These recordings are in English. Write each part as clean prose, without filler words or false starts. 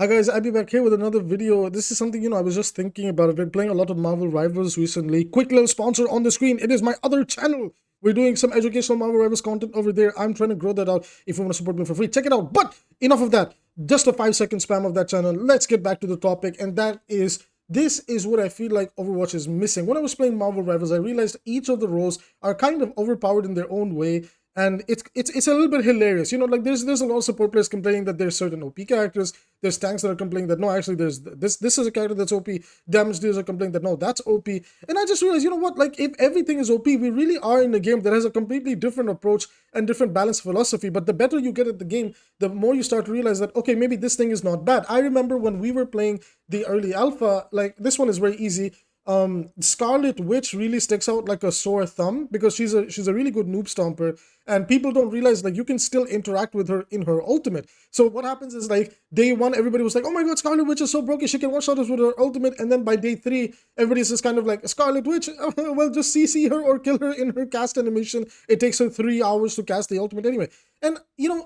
Hi guys, Abby back here with another video. This is something, I was just thinking about. I've been playing a lot of Marvel Rivals recently. Quick little sponsor on the screen. It is my other channel. We're doing some educational Marvel Rivals content over there. I'm trying to grow that out. If you want to support me for free, check it out. But enough of that. Just a 5-second spam of that channel. Let's get back to the topic. And that is, this is what I feel like Overwatch is missing. When I was playing Marvel Rivals, I realized each of the roles are kind of overpowered in their own way. And it's a little bit hilarious, like there's a lot of support players complaining that there's certain OP characters. There's tanks that are complaining that no, actually there's this is a character that's OP. Damage dealers are complaining that no, that's OP. And I just realized, what, like if everything is OP, we really are in a game that has a completely different approach and different balance philosophy. But the better you get at the game, the more you start to realize that okay, maybe this thing is not bad. I remember when we were playing the early alpha, like this one is very easy. Scarlet Witch really sticks out like a sore thumb because she's a really good noob stomper, and people don't realize like you can still interact with her in her ultimate. So what happens is like day one, everybody was like, oh my god, Scarlet Witch is so broken, she can one-shot us with her ultimate, and then by day 3, everybody's just kind of like, Scarlet Witch, well, just CC her or kill her in her cast animation. It takes her 3 hours to cast the ultimate anyway. And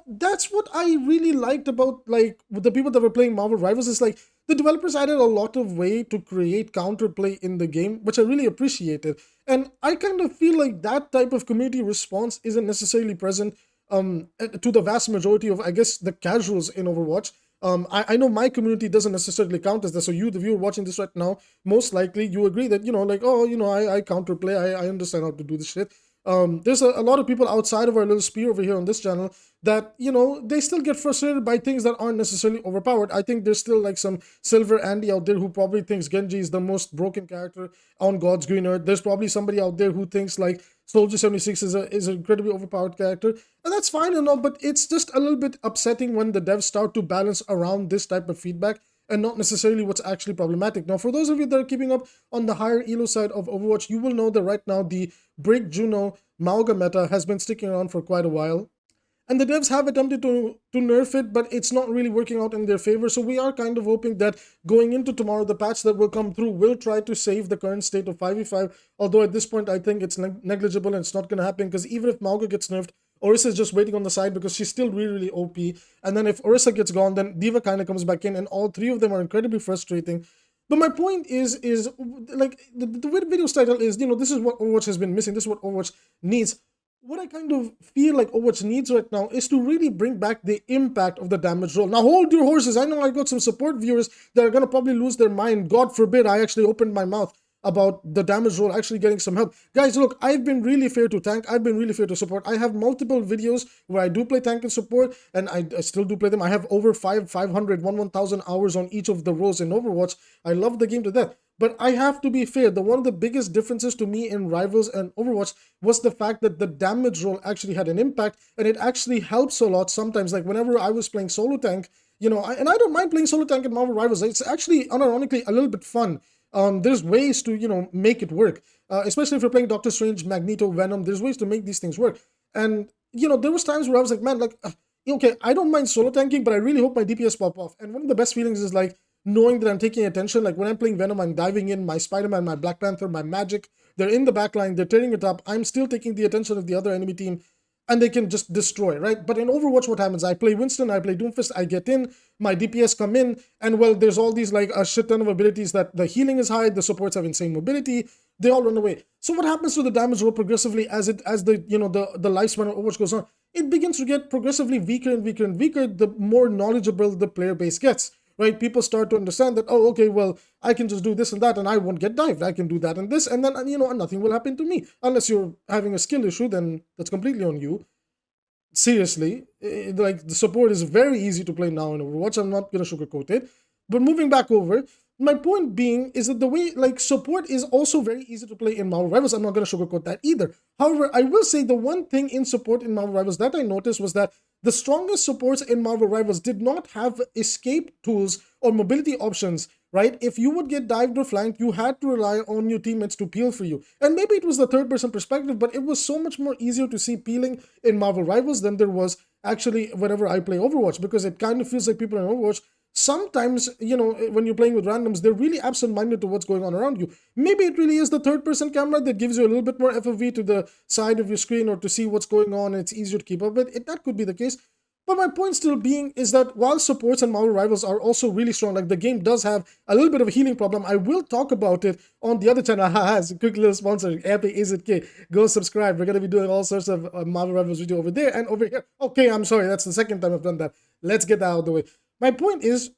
that's what I really liked about like the people that were playing Marvel Rivals. Is like the developers added a lot of way to create counterplay in the game, which I really appreciated. And I kind of feel like that type of community response isn't necessarily present to the vast majority of, I guess, the casuals in Overwatch. I know my community doesn't necessarily count as that. So you, the viewer watching this right now, most likely you agree that, like, oh, I counterplay, I understand how to do this shit. There's a lot of people outside of our little sphere over here on this channel that, they still get frustrated by things that aren't necessarily overpowered. I think there's still like some Silver Andy out there who probably thinks Genji is the most broken character on God's green earth. There's probably somebody out there who thinks like Soldier 76 is an incredibly overpowered character. And that's fine and all, but it's just a little bit upsetting when the devs start to balance around this type of feedback and not necessarily what's actually problematic. Now, for those of you that are keeping up on the higher elo side of Overwatch, you will know that right now the Break Juno Mauga meta has been sticking around for quite a while. And the devs have attempted to nerf it, but it's not really working out in their favor. So we are kind of hoping that going into tomorrow, the patch that will come through will try to save the current state of 5v5. Although at this point, I think it's negligible and it's not going to happen, because even if Mauga gets nerfed, Orisa is just waiting on the side because she's still really, really OP. And then if Orisa gets gone, then D.Va kind of comes back in, and all 3 of them are incredibly frustrating. But my point is like the video's title is, this is what Overwatch has been missing. This is what Overwatch needs. What I kind of feel like Overwatch needs right now is to really bring back the impact of the damage roll. Now, hold your horses. I know I got some support viewers that are going to probably lose their mind. God forbid I actually opened my mouth about the damage roll actually getting some help. Guys, look, I've been really fair to tank. I've been really fair to support. I have multiple videos where I do play tank and support, and I still do play them. I have over 500, 1,000 hours on each of the roles in Overwatch. I love the game to death. But I have to be fair, one of the biggest differences to me in Rivals and Overwatch was the fact that the damage roll actually had an impact, and it actually helps a lot sometimes. Like whenever I was playing solo tank, and I don't mind playing solo tank in Marvel Rivals. It's actually, unironically, a little bit fun. There's ways to, make it work. Especially if you're playing Doctor Strange, Magneto, Venom, there's ways to make these things work. And, there was times where I was like, man, like, okay, I don't mind solo tanking, but I really hope my DPS pop off. And one of the best feelings is like, knowing that I'm taking attention. Like when I'm playing Venom, I'm diving in, my Spider-Man, my Black Panther, my Magic, they're in the backline, they're tearing it up. I'm still taking the attention of the other enemy team, and they can just destroy, right? But in Overwatch, what happens? I play Winston, I play Doomfist, I get in, my DPS come in, and well, there's all these like a shit ton of abilities that the healing is high, the supports have insane mobility, they all run away. So what happens to the damage roll progressively as the the lifespan of Overwatch goes on? It begins to get progressively weaker and weaker and weaker the more knowledgeable the player base gets. Right, people start to understand that, oh, okay, well, I can just do this and that, and I won't get dived. I can do that and this, and then, nothing will happen to me. Unless you're having a skill issue, then that's completely on you. Seriously, like, the support is very easy to play now in Overwatch. I'm not going to sugarcoat it. But moving back over, my point being is that the way, like, support is also very easy to play in Marvel Rivals. I'm not going to sugarcoat that either. However, I will say the one thing in support in Marvel Rivals that I noticed was that the strongest supports in Marvel Rivals did not have escape tools or mobility options, right? If you would get dived or flanked, you had to rely on your teammates to peel for you. And maybe it was the third-person perspective, but it was so much more easier to see peeling in Marvel Rivals than there was actually whenever I play Overwatch, because it kind of feels like people in Overwatch sometimes, when you're playing with randoms, they're really absent-minded to what's going on around you. Maybe it really is the third-person camera that gives you a little bit more FOV to the side of your screen or to see what's going on, and it's easier to keep up with. That could be the case. But my point still being is that while supports and Marvel Rivals are also really strong, like the game does have a little bit of a healing problem. I will talk about it on the other channel. It's a quick little sponsor, AbbyAZK. Go subscribe. We're going to be doing all sorts of Marvel Rivals video over there and over here. Okay, I'm sorry. That's the second time I've done that. Let's get that out of the way. My point is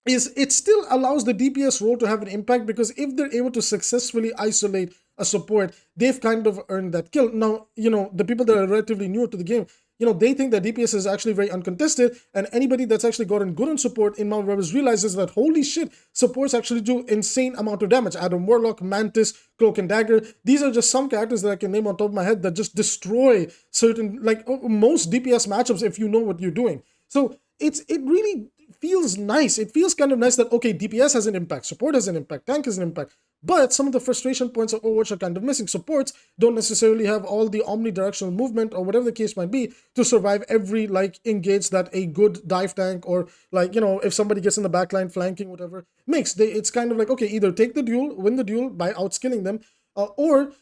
it still allows the DPS role to have an impact, because if they're able to successfully isolate a support, they've kind of earned that kill. Now, the people that are relatively new to the game, they think that DPS is actually very uncontested, and anybody that's actually gotten good on support in Marvel Rivals realizes that, holy shit, supports actually do insane amount of damage. Adam Warlock, Mantis, Cloak and Dagger, these are just some characters that I can name on top of my head that just destroy certain, like most DPS matchups if you know what you're doing. So it really feels nice. It feels kind of nice that, okay, DPS has an impact, support has an impact, tank has an impact, but some of the frustration points of Overwatch are kind of missing. Supports don't necessarily have all the omnidirectional movement or whatever the case might be to survive every engage that a good dive tank, or if somebody gets in the backline flanking, whatever makes. It's kind of like, okay, either take the duel, win the duel by outskilling them, or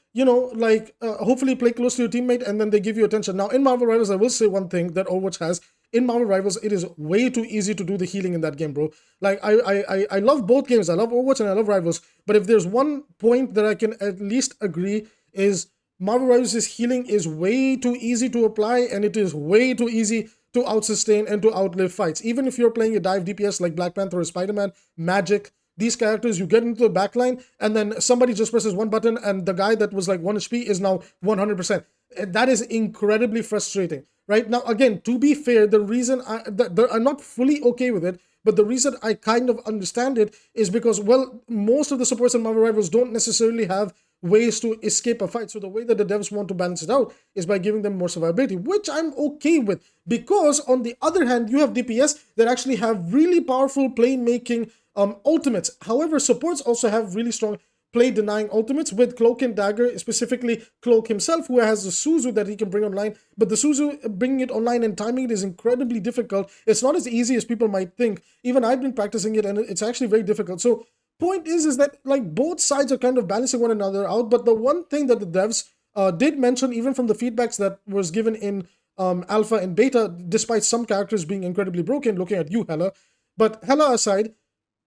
hopefully play close to your teammate and then they give you attention. Now in Marvel Rivals, I will say one thing that Overwatch has. In Marvel Rivals, it is way too easy to do the healing in that game, bro. Like, I love both games. I love Overwatch and I love Rivals. But if there's one point that I can at least agree is Marvel Rivals' healing is way too easy to apply, and it is way too easy to out-sustain and to outlive fights. Even if you're playing a dive DPS like Black Panther or Spider-Man, Magic, these characters, you get into the backline and then somebody just presses one button and the guy that was like 1 HP is now 100%. That is incredibly frustrating. Right now, again, to be fair, the reason I'm not fully okay with it, but the reason I kind of understand it is because, well, most of the supports in Marvel Rivals don't necessarily have ways to escape a fight. So the way that the devs want to balance it out is by giving them more survivability, which I'm okay with, because on the other hand, you have DPS that actually have really powerful playmaking ultimates. However, supports also have really strong play denying ultimates with Cloak and Dagger, specifically Cloak himself, who has the Suzu that he can bring online. But the Suzu, bringing it online and timing it is incredibly difficult. It's not as easy as people might think. Even I've been practicing it and it's actually very difficult. So point is that both sides are kind of balancing one another out. But the one thing that the devs did mention, even from the feedbacks that was given in alpha and beta, despite some characters being incredibly broken, looking at you, 𝐒𝐿𝐻, but 𝐿𝐻 aside,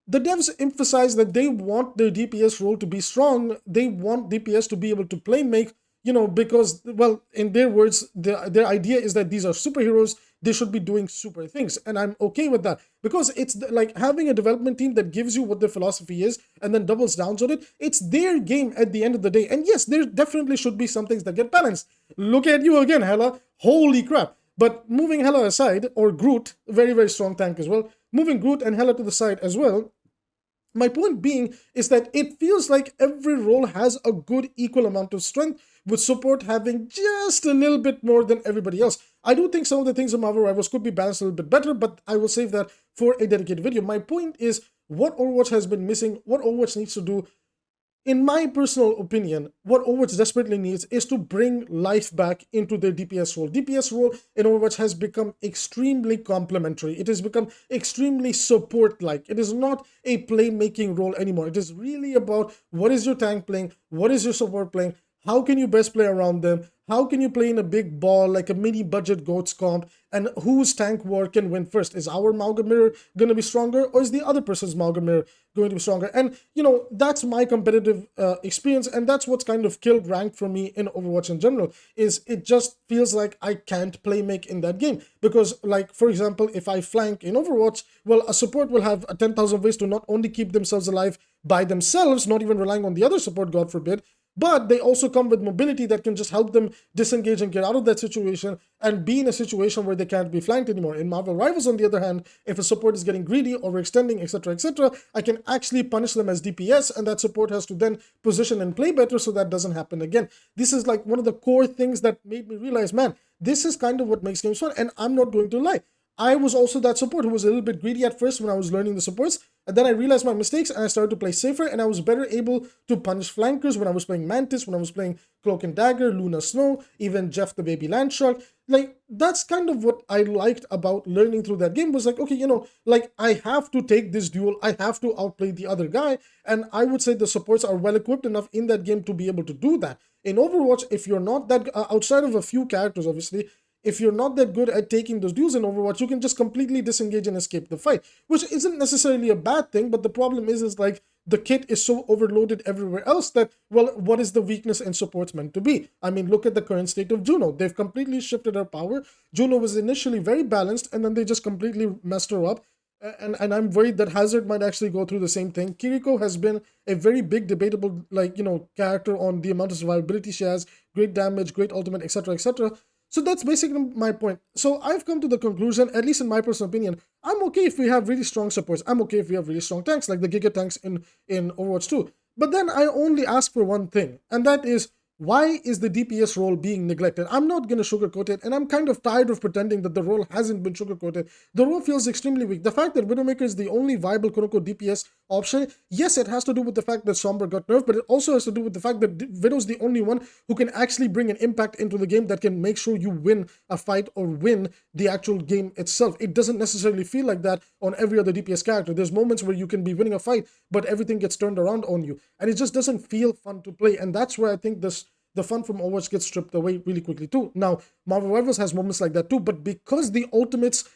the devs emphasize that they want their DPS role to be strong. They want DPS to be able to play make, because, well, in their words, their idea is that these are superheroes. They should be doing super things. And I'm okay with that, because it's like having a development team that gives you what their philosophy is and then doubles down on it. It's their game at the end of the day. And yes, there definitely should be some things that get balanced. Look at you again, 𝐿𝐻. Holy crap. But moving 𝐿𝐻 aside, or Groot, very, very strong tank as well. Moving Groot and 𝐿𝐻 to the side as well, my point being is that it feels like every role has a good equal amount of strength, with support having just a little bit more than everybody else. I do think some of the things in Marvel Rivals could be balanced a little bit better, but I will save that for a dedicated video. My point is, what Overwatch has been missing, what Overwatch needs to do, in my personal opinion, what Overwatch desperately needs is to bring life back into their DPS role. DPS role in Overwatch has become extremely complementary. It has become extremely support-like. It is not a playmaking role anymore. It is really about what is your tank playing, what is your support playing, how can you best play around them, how can you play in a big ball like a mini budget GOATS comp, and whose tank war can win first? Is our Mauga mirror going to be stronger, or is the other person's Mauga mirror going to be stronger? And, that's my competitive experience, and that's what's kind of killed rank for me in Overwatch in general, is it just feels like I can't play make in that game. Because, like, for example, if I flank in Overwatch, well, a support will have 10,000 ways to not only keep themselves alive by themselves, not even relying on the other support, God forbid, but they also come with mobility that can just help them disengage and get out of that situation and be in a situation where they can't be flanked anymore. In Marvel Rivals, on the other hand, if a support is getting greedy, overextending, etc., I can actually punish them as DPS, and that support has to then position and play better so that doesn't happen again. This is like one of the core things that made me realize, man, this is kind of what makes games fun. And I'm not going to lie, I was also that support who was a little bit greedy at first when I was learning the supports, and then I realized my mistakes and I started to play safer, and I was better able to punish flankers when I was playing Mantis, when I was playing Cloak and Dagger, Luna Snow, even Jeff the baby land shark. Like, that's kind of what I liked about learning through that game, was like, okay, like, I have to take this duel, I have to outplay the other guy, and I would say the supports are well equipped enough in that game to be able to do that. In Overwatch, if you're not that, outside of a few characters, obviously, if you're not that good at taking those duels in Overwatch, you can just completely disengage and escape the fight, which isn't necessarily a bad thing. But the problem is like the kit is so overloaded everywhere else that, well, what is the weakness in supports meant to be? I mean, look at the current state of Juno. They've completely shifted her power. Juno was initially very balanced, and then they just completely messed her up. And I'm worried that Hazard might actually go through the same thing. Kiriko has been a very big debatable, like, character on the amount of survivability she has, great damage, great ultimate, etc., etc. So that's basically my point. So I've come to the conclusion, at least in my personal opinion, I'm okay if we have really strong supports. I'm okay if we have really strong tanks, like the Giga tanks in Overwatch 2. But then I only ask for one thing, and that is, why is the DPS role being neglected? I'm not going to sugarcoat it, and I'm kind of tired of pretending that the role hasn't been sugarcoated. The role feels extremely weak. The fact that Widowmaker is the only viable quote-unquote DPS option, yes, it has to do with the fact that Sombra got nerfed, but it also has to do with the fact that Widow's the only one who can actually bring an impact into the game that can make sure you win a fight or win the actual game itself. It doesn't necessarily feel like that on every other DPS character. There's moments where you can be winning a fight, but everything gets turned around on you, and it just doesn't feel fun to play. And that's where I think the fun from Overwatch gets stripped away really quickly too. Now, Marvel Rivals has moments like that too, but because the ultimates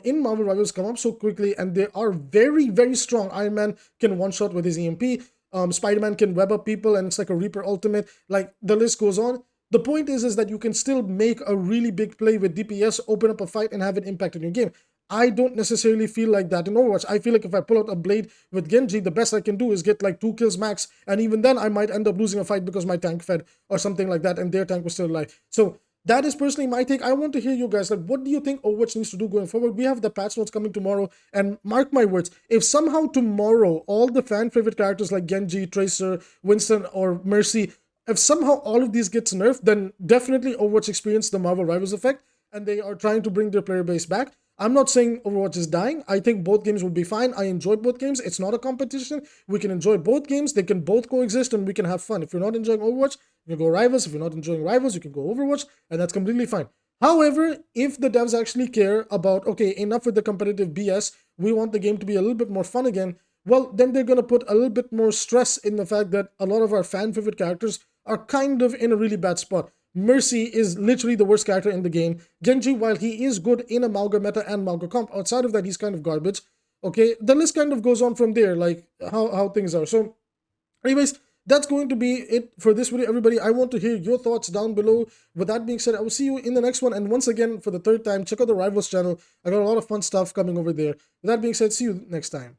in Marvel Rivals come up so quickly and they are very, very strong. Iron Man can one-shot with his EMP, Spider-Man can web up people, and it's like a Reaper ultimate, like the list goes on. The point is that you can still make a really big play with DPS, open up a fight, and have an impact in your game. I don't necessarily feel like that in Overwatch. I feel like if I pull out a blade with Genji, the best I can do is get like 2 kills max, and even then I might end up losing a fight because my tank fed or something like that, and their tank was still alive. So that is personally my take. I want to hear you guys. Like, what do you think Overwatch needs to do going forward? We have the patch notes coming tomorrow, and mark my words, if somehow tomorrow all the fan favorite characters like Genji, Tracer, Winston, or Mercy, if somehow all of these gets nerfed, then definitely Overwatch experienced the Marvel Rivals effect, and they are trying to bring their player base back. I'm not saying Overwatch is dying. I think both games will be fine. I enjoy both games. It's not a competition. We can enjoy both games. They can both coexist and we can have fun. If you're not enjoying Overwatch, you can go Rivals. If you're not enjoying Rivals, you can go Overwatch, and that's completely fine. However, if the devs actually care about, okay, enough with the competitive BS, we want the game to be a little bit more fun again, well, then they're going to put a little bit more stress in the fact that a lot of our fan favorite characters are kind of in a really bad spot. Mercy is literally the worst character in the game. Genji, while he is good in a Mauga meta and Mauga comp, outside of that, he's kind of garbage. Okay, the list kind of goes on from there, like how things are. So, anyways, that's going to be it for this video, everybody. I want to hear your thoughts down below. With that being said, I will see you in the next one. And once again, for the third time, check out the Rivals channel. I got a lot of fun stuff coming over there. With that being said, see you next time.